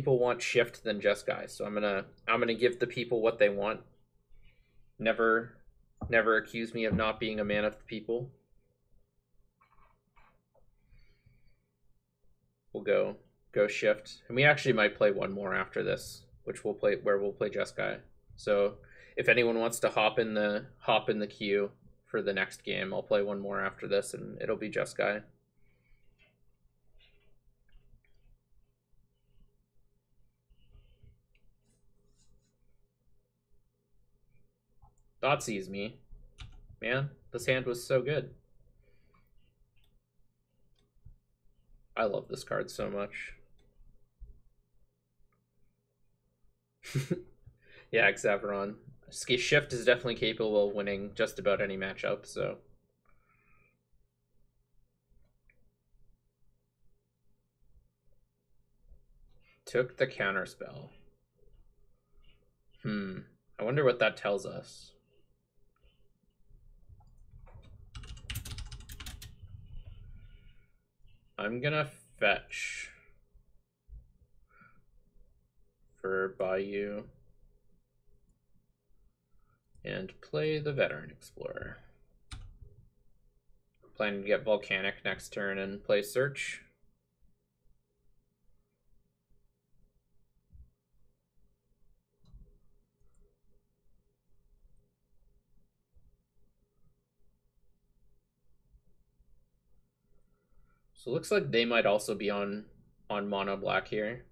people want shift than just guys, so I'm gonna give the people what they want. Never accuse me of not being a man of the people. We'll go shift, and we actually might play one more after this, which we'll play just guy. So if anyone wants to hop in the queue for the next game, I'll play one more after this, and it'll be just guy. Thoughtseize me. Man, this hand was so good. I love this card so much. Yeah, Xavaron. Shift is definitely capable of winning just about any matchup, so. Took the counterspell. I wonder what that tells us. I'm gonna fetch for Bayou and play the Veteran Explorer. Planning to get Volcanic next turn and play Search. So it looks like they might also be on mono black here.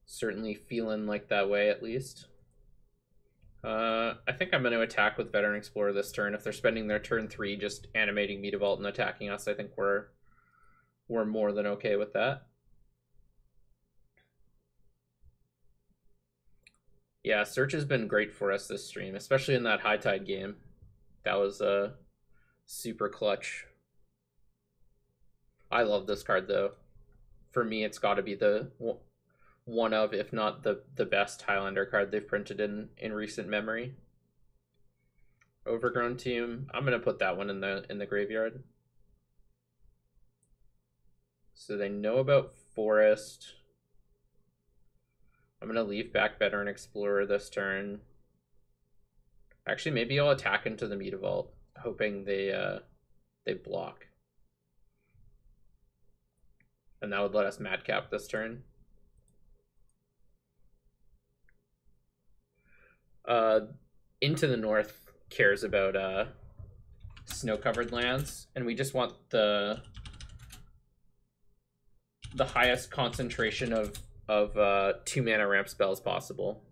Certainly feeling like that way, at least. I think I'm going to attack with Veteran Explorer this turn. If they're spending their turn 3 just animating Meat Vault and attacking us, I think we're more than okay with that. Yeah, Search has been great for us this stream, especially in that High Tide game. That was super clutch. I love this card, though. For me, it's got to be the one of, if not the best Highlander card they've printed in recent memory. Overgrown Tomb. I'm gonna put that one in the graveyard. So they know about Forest. I'm gonna leave back Veteran Explorer this turn. Actually, maybe I'll attack into the Meat Vault, hoping they block. And that would let us Madcap this turn. Into the North cares about snow-covered lands, and we just want the highest concentration of 2-mana ramp spells possible.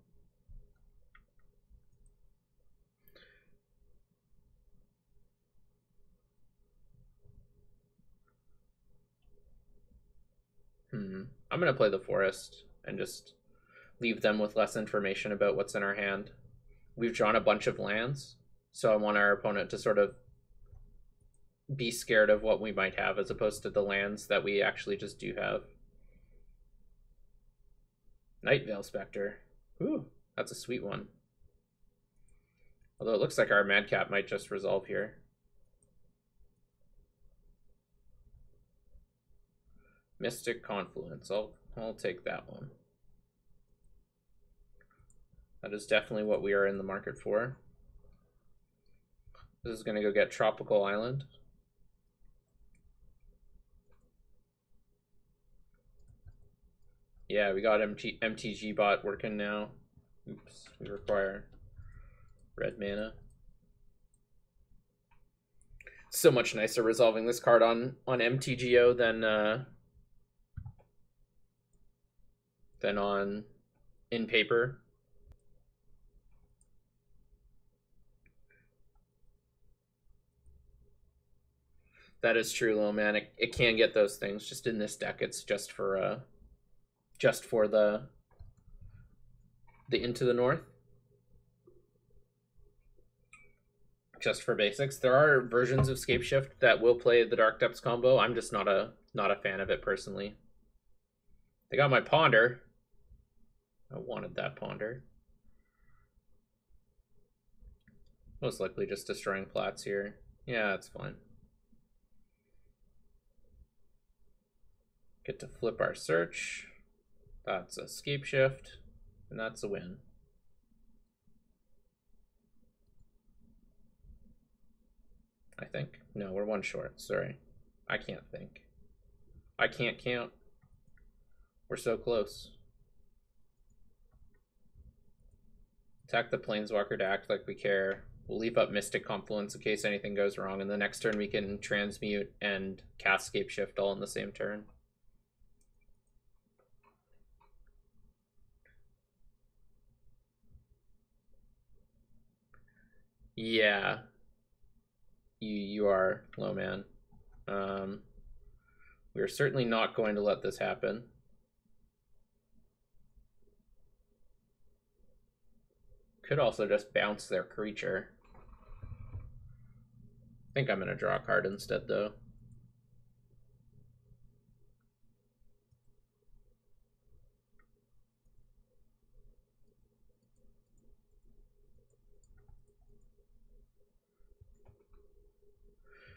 I'm gonna play the Forest and just leave them with less information about what's in our hand. We've drawn a bunch of lands, so I want our opponent to sort of be scared of what we might have as opposed to the lands that we actually just do have. Nightveil Spectre. Ooh, that's a sweet one. Although it looks like our Madcap might just resolve here. Mystic Confluence. I'll take that one. That is definitely what we are in the market for. This is going to go get Tropical Island. Yeah, we got MTG bot working now. Oops, we require red mana. So much nicer resolving this card on MTGO than on in paper. That is true, little man. It can get those things. Just in this deck, it's just for the Into the North. Just for basics. There are versions of Scapeshift that will play the Dark Depths combo. I'm just not a fan of it personally. They got my Ponder. I wanted that Ponder. Most likely just destroying plots here. Yeah, that's fine. Get to flip our search. That's a Scapeshift, and that's a win. I think. No, we're one short. Sorry. I can't think. I can't count. We're so close. Attack the Planeswalker to act like we care. We'll leave up Mystic Confluence in case anything goes wrong, and the next turn we can transmute and cast Scapeshift all in the same turn. Yeah. You are low man. We're certainly not going to let this happen. Could also just bounce their creature. I think I'm going to draw a card instead, though.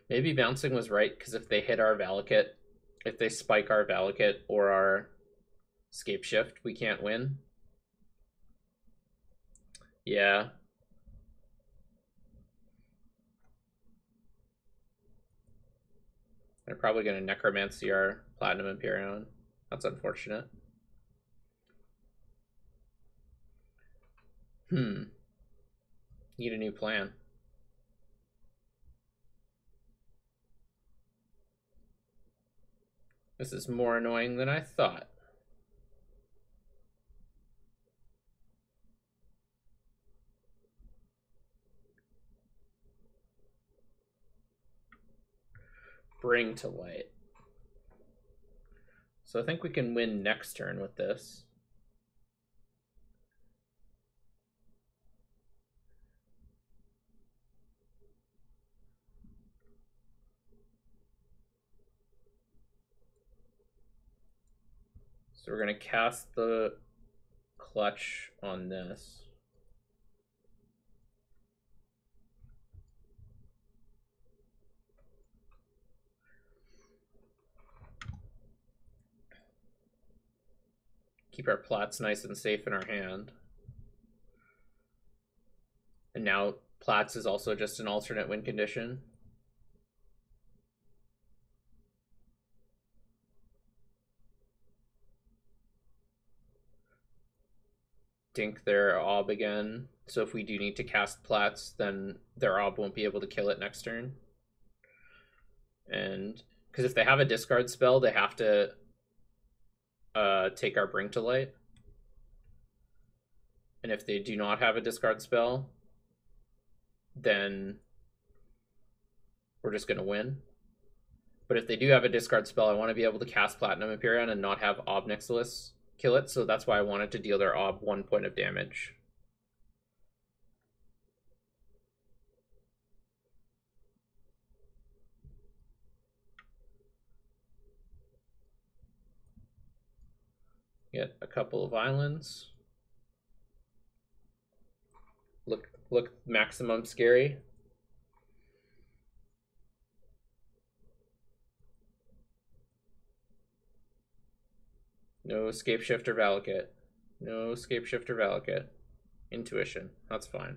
Maybe bouncing was right, because if they hit our Valakut, if they spike our Valakut or our Scapeshift, we can't win. Yeah. They're probably going to Necromancy our Platinum Imperion. That's unfortunate. Need a new plan. This is more annoying than I thought. Bring to light. So I think we can win next turn with this. So we're going to cast the clutch on this. Keep our plots nice and safe in our hand. And now Platts is also just an alternate win condition. Dink their Ob again. So if we do need to cast Platts, then their Ob won't be able to kill it next turn. And because if they have a discard spell, they have to take our Bring to Light. And if they do not have a discard spell, then we're just going to win. But if they do have a discard spell, I want to be able to cast Platinum Imperion and not have Ob Nixilis kill it, so that's why I wanted to deal their Ob 1 point of damage. Get a couple of islands. Look maximum scary. No Scapeshift or Valakut. No Scapeshift or Valakut. Intuition. That's fine.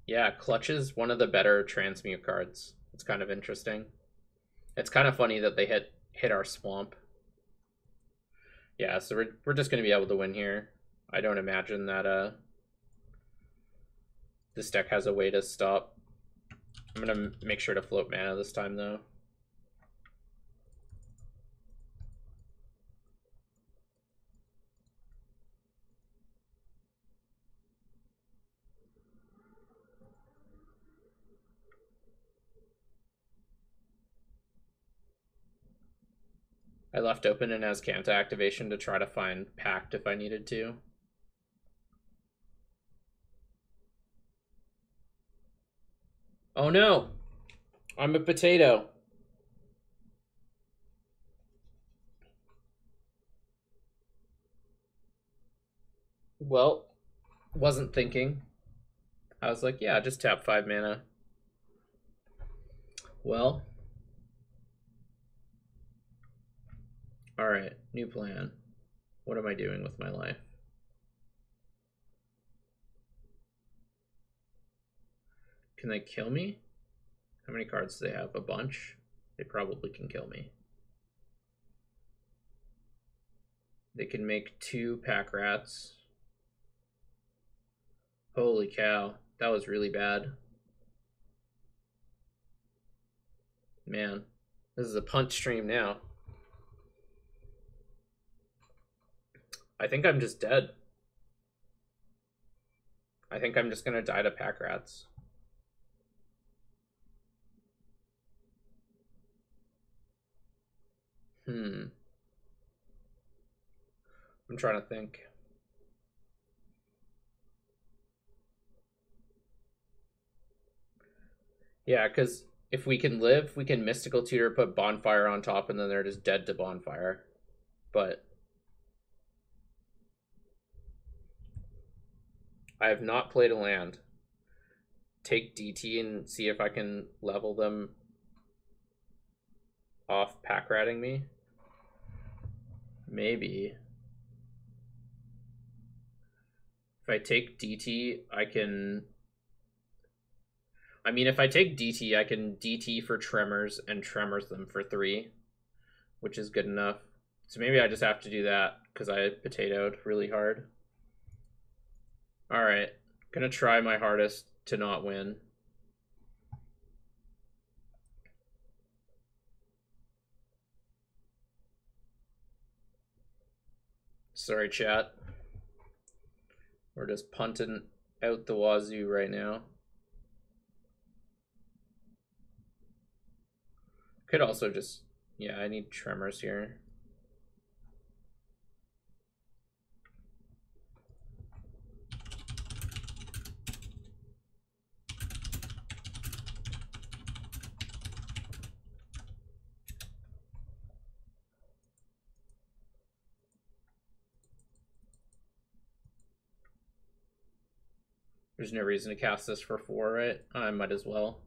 Yeah, Clutch is one of the better transmute cards. It's kind of interesting. It's kind of funny that they hit our swamp. Yeah, so we're just going to be able to win here. I don't imagine that this deck has a way to stop. I'm going to make sure to float mana this time, though. I left open an Azcanta activation to try to find Pact if I needed to. Oh no! I'm a potato. Well, wasn't thinking. I was like, yeah, just tap 5 mana. Well, alright, new plan. What am I doing with my life? Can they kill me? How many cards do they have? A bunch? They probably can kill me. They can make 2 pack rats. Holy cow, that was really bad. Man, this is a punt stream now. I think I'm just dead. I think I'm just gonna die to pack rats. I'm trying to think. Yeah, because if we can live, we can Mystical Tutor, put Bonfire on top, and then they're just dead to Bonfire. But I have not played a land. Take DT and see if I can level them off pack ratting me. Maybe. If I take DT, I can... I mean, if I take DT, I can DT for Tremors and Tremors them for 3, which is good enough. So maybe I just have to do that because I potatoed really hard. Alright, gonna try my hardest to not win. Sorry, chat. We're just punting out the wazoo right now. Could also just... yeah, I need Tremors here. There's no reason to cast this for 4, right? I might as well.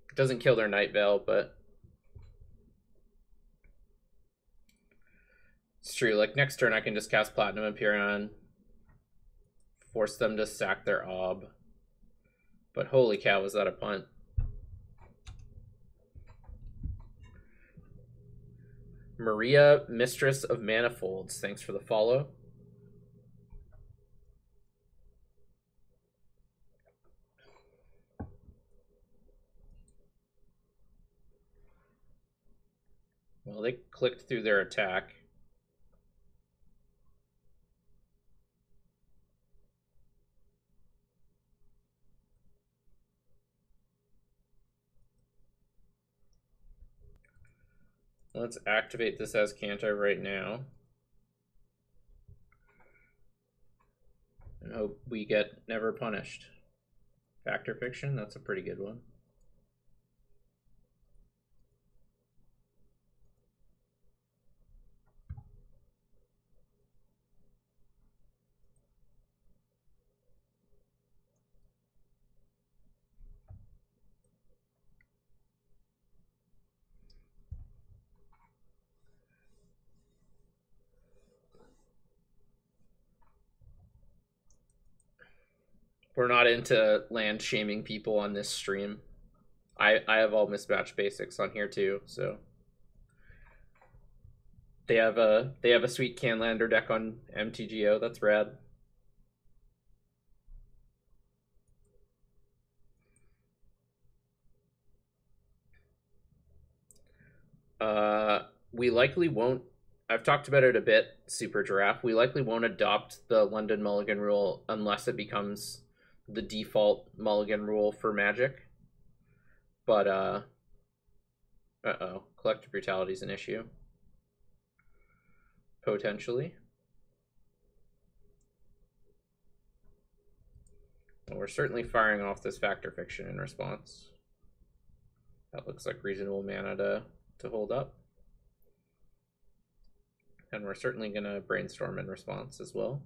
It doesn't kill their Night Veil, but... it's true, like next turn I can just cast Platinum Empyrean, force them to sack their Ob. But holy cow, was that a punt. Maria, Mistress of Manifolds, thanks for the follow. Well, they clicked through their attack. Let's activate this as Kanto right now. And hope we get Never Punished. Factor Fiction, that's a pretty good one. We're not into land shaming people on this stream. I have all mismatched basics on here too, so they have a sweet Canlander deck on MTGO. That's rad. We likely won't. I've talked about it a bit. Super Giraffe. We likely won't adopt the London Mulligan rule unless it becomes the default Mulligan rule for Magic. But uh-oh, collective brutality is an issue. Potentially. Well, we're certainly firing off this Fact or Fiction in response. That looks like reasonable mana to hold up. And we're certainly going to Brainstorm in response as well.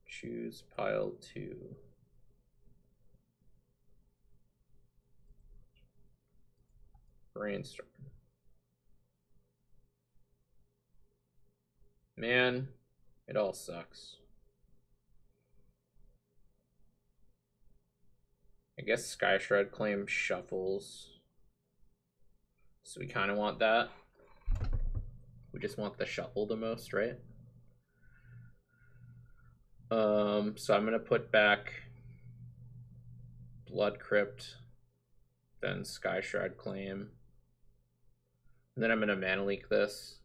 Choose pile 2. Brainstorm. Man, it all sucks. I guess Sky Shroud Claim shuffles. So we kind of want that. We just want the shuffle the most, right? So I'm gonna put back Blood Crypt, then Sky Shroud Claim. And then I'm gonna Mana Leak this,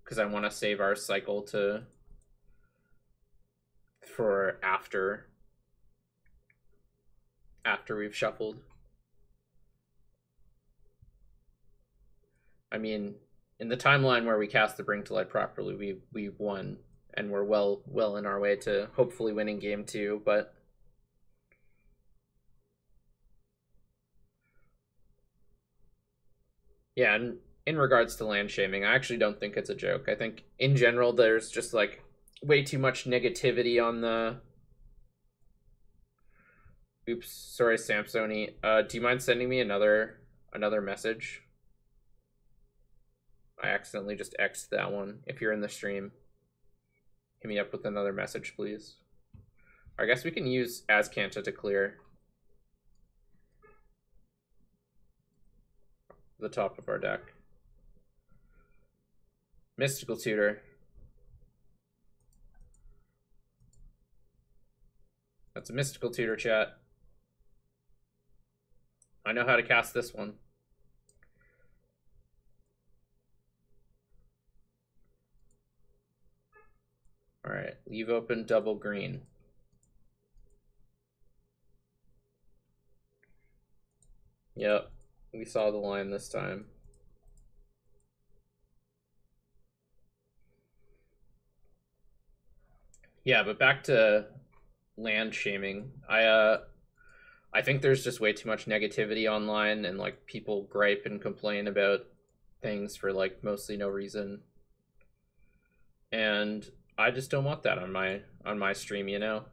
because I want to save our cycle for after we've shuffled. I mean, in the timeline where we cast the Bring to Light properly, we won, and we're well in our way to hopefully winning game 2, but yeah, and in regards to land shaming, I actually don't think it's a joke. I think in general there's just like way too much negativity on the... Oops, sorry, Samsoni. Do you mind sending me another message? I accidentally just X'd that one. If you're in the stream, hit me up with another message, please. I guess we can use Azcanta to clear the top of our deck. Mystical Tutor. That's a Mystical Tutor, chat. I know how to cast this one. All right, leave open double green. Yep, we saw the line this time. Yeah, but back to land shaming. I think there's just way too much negativity online, and like people gripe and complain about things for like mostly no reason. And I just don't want that on my stream, you know?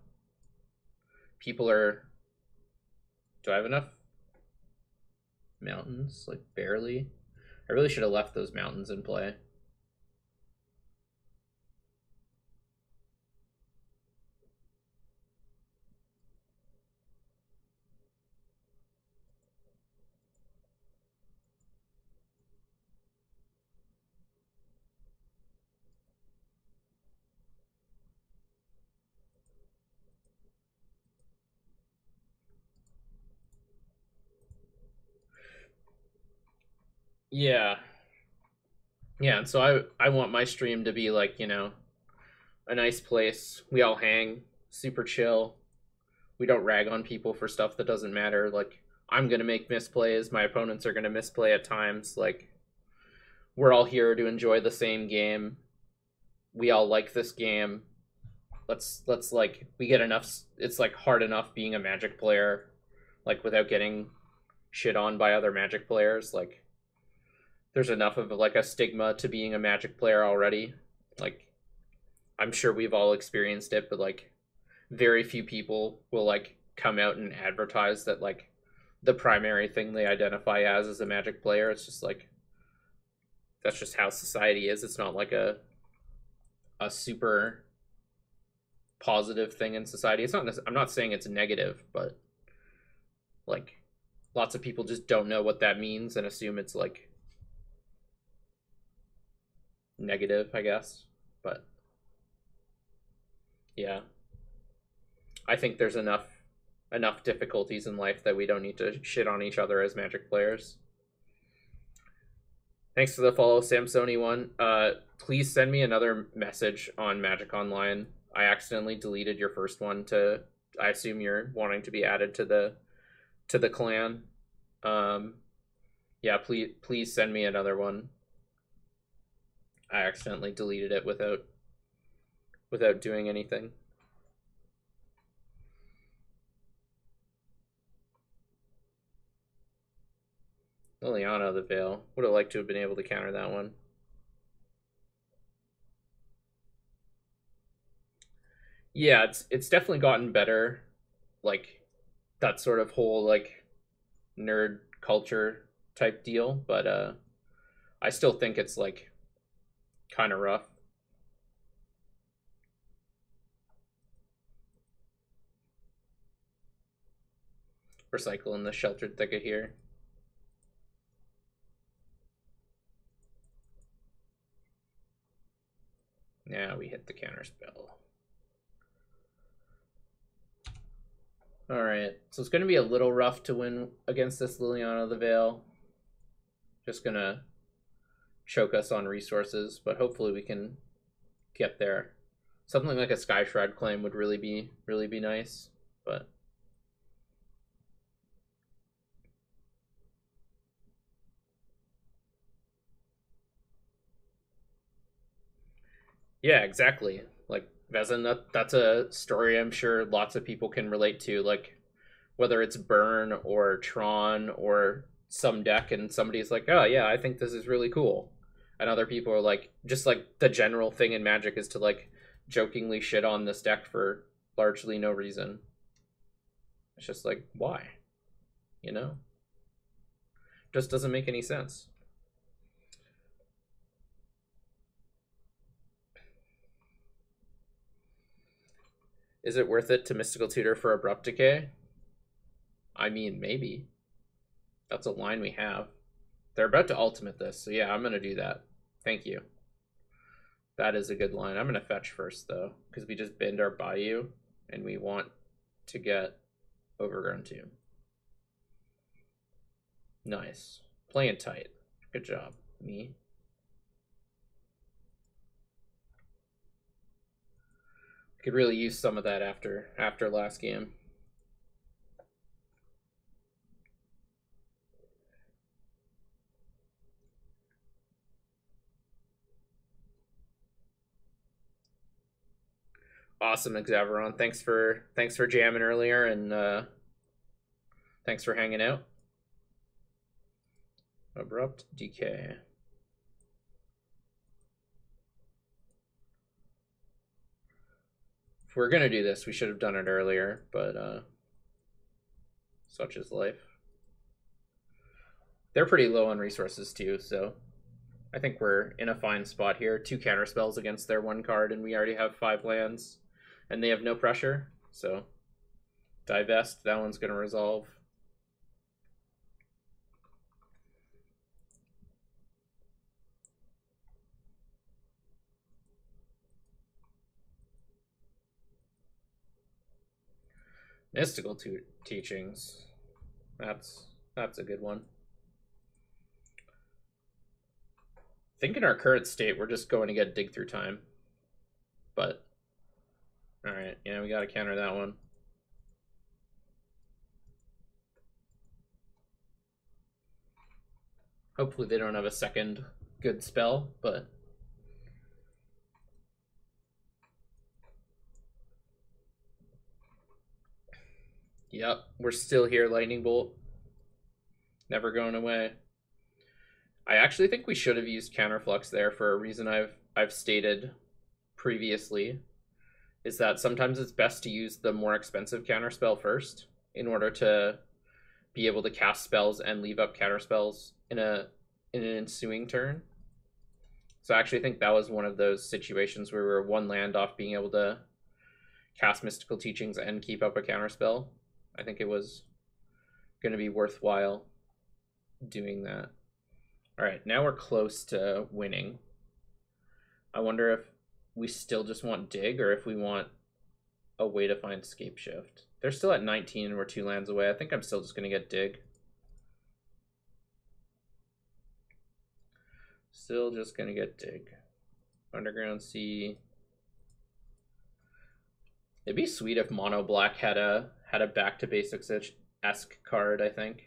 People are... Do I have enough mountains? Like, barely. I really should have left those mountains in play. Yeah. Yeah, and so I want my stream to be like, you know, a nice place. We all hang, super chill. We don't rag on people for stuff that doesn't matter. Like, I'm gonna make misplays, my opponents are gonna misplay at times. Like, we're all here to enjoy the same game. We all like this game. Let's like, we get enough. It's like hard enough being a Magic player, like without getting shit on by other Magic players. Like, there's enough of like a stigma to being a Magic player already. Like, I'm sure we've all experienced it, but like very few people will like come out and advertise that like the primary thing they identify as is a Magic player. It's just like, that's just how society is. It's not like a super positive thing in society. It's not, I'm not saying it's negative, but like lots of people just don't know what that means and assume it's like negative, I guess. But yeah, I think there's enough difficulties in life that we don't need to shit on each other as Magic players. Thanks for the follow, Samsoni1. Please send me another message on Magic Online. I accidentally deleted your first one I assume you're wanting to be added to the clan. Yeah, please send me another one. I accidentally deleted it without doing anything. Liliana of the Veil. Would have liked to have been able to counter that one. Yeah, it's definitely gotten better. Like that sort of whole like nerd culture type deal, but I still think it's like kind of rough. Recycle in the sheltered thicket here. Now we hit the counter spell. Alright, so it's going to be a little rough to win against this Liliana of the Veil. Just going to choke us on resources, but hopefully we can get there. Something like a Sky Shroud claim would really be nice, but yeah, exactly. Like Vezin, that's a story I'm sure lots of people can relate to. Like whether it's Burn or Tron or some deck, and somebody's like, "Oh yeah, I think this is really cool," and other people are like, just like the general thing in Magic is to like jokingly shit on this deck for largely no reason. It's just like, why? You know, just doesn't make any sense. Is it worth it to Mystical Tutor for Abrupt Decay? I mean, maybe. That's a line we have. They're about to ultimate this, so yeah, I'm going to do that. Thank you. That is a good line. I'm going to fetch first, though, because we just bend our Bayou, and we want to get Overgrown Tomb. Nice. Playing tight. Good job, me. Could really use some of that after last game. Awesome, Exaveron. Thanks for jamming earlier, and thanks for hanging out. Abrupt Decay. If we're gonna do this, we should have done it earlier, but such is life. They're pretty low on resources too, so I think we're in a fine spot here. 2 counter spells against their 1 card, and we already have 5 lands, and they have no pressure, so divest, that one's gonna resolve. Mystical Teachings. That's a good one. I think in our current state, we're just going to get Dig Through Time. But, alright, yeah, we gotta counter that one. Hopefully they don't have a second good spell, but... Yep, we're still here, Lightning Bolt. Never going away. I actually think we should have used Counterflux there for a reason I've stated previously, is that sometimes it's best to use the more expensive counterspell first in order to be able to cast spells and leave up counterspells in an ensuing turn. So I actually think that was one of those situations where we were 1 land off being able to cast Mystical Teachings and keep up a counterspell. I think it was going to be worthwhile doing that. All right, now we're close to winning. I wonder if we still just want Dig or if we want a way to find Scapeshift. They're still at 19 and we're 2 lands away. I think I'm still just going to get Dig. Still just going to get Dig. Underground Sea. It'd be sweet if Mono Black had a Back to Basics-esque card, I think.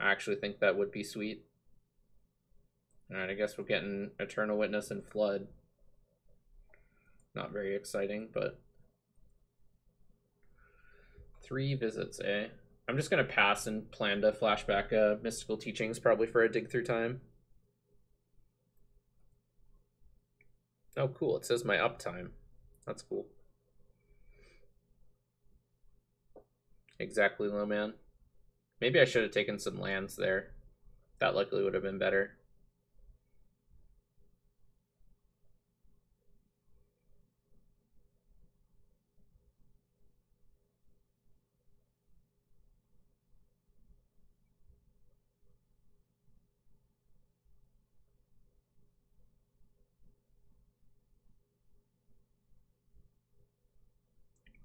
I actually think that would be sweet. Alright, I guess we're getting Eternal Witness and Flood. Not very exciting, but 3 visits, eh? I'm just gonna pass and plan to flashback Mystical Teachings probably for a dig through time. Oh, cool. It says my uptime. That's cool. Exactly, low man. Maybe I should have taken some lands there. That likely would have been better.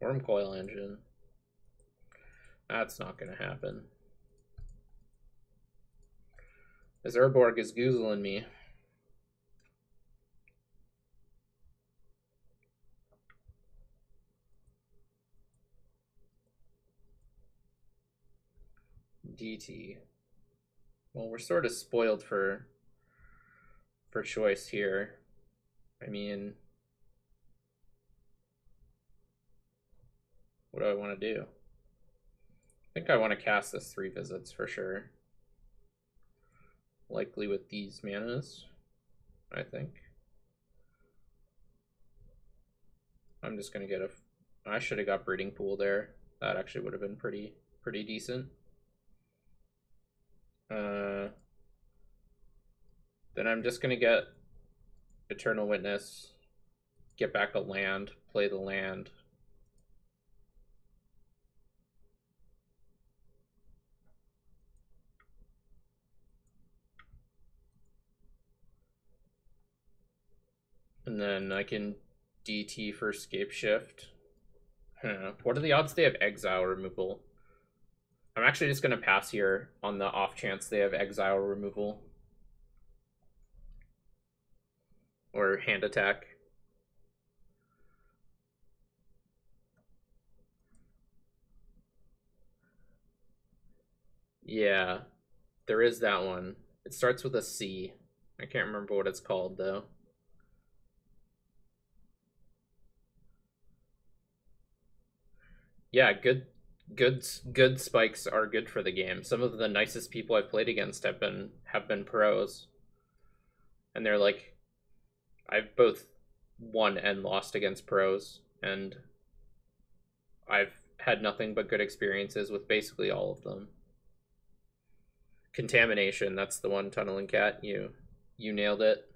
Worm Coil Engine. That's not going to happen. This Urborg is goozling me. DT. Well, we're sort of spoiled for choice here. I mean, what do I want to do? I think I want to cast this 3 visits for sure. Likely with these manas, I think. I'm just gonna get a. I should have got Breeding Pool there. That actually would have been pretty decent. Then I'm just gonna get Eternal Witness, get back a land, play the land. And then I can DT for Scapeshift. What are the odds they have exile removal? I'm actually just gonna pass here on the off chance they have exile removal. Or hand attack. Yeah, there is that one. It starts with a C. I can't remember what it's called though. Yeah, good spikes are good for the game. Some of the nicest people I've played against have been pros. And they're like, I've both won and lost against pros, and I've had nothing but good experiences with basically all of them. Contamination, that's the one, Tunneling Cat. You nailed it.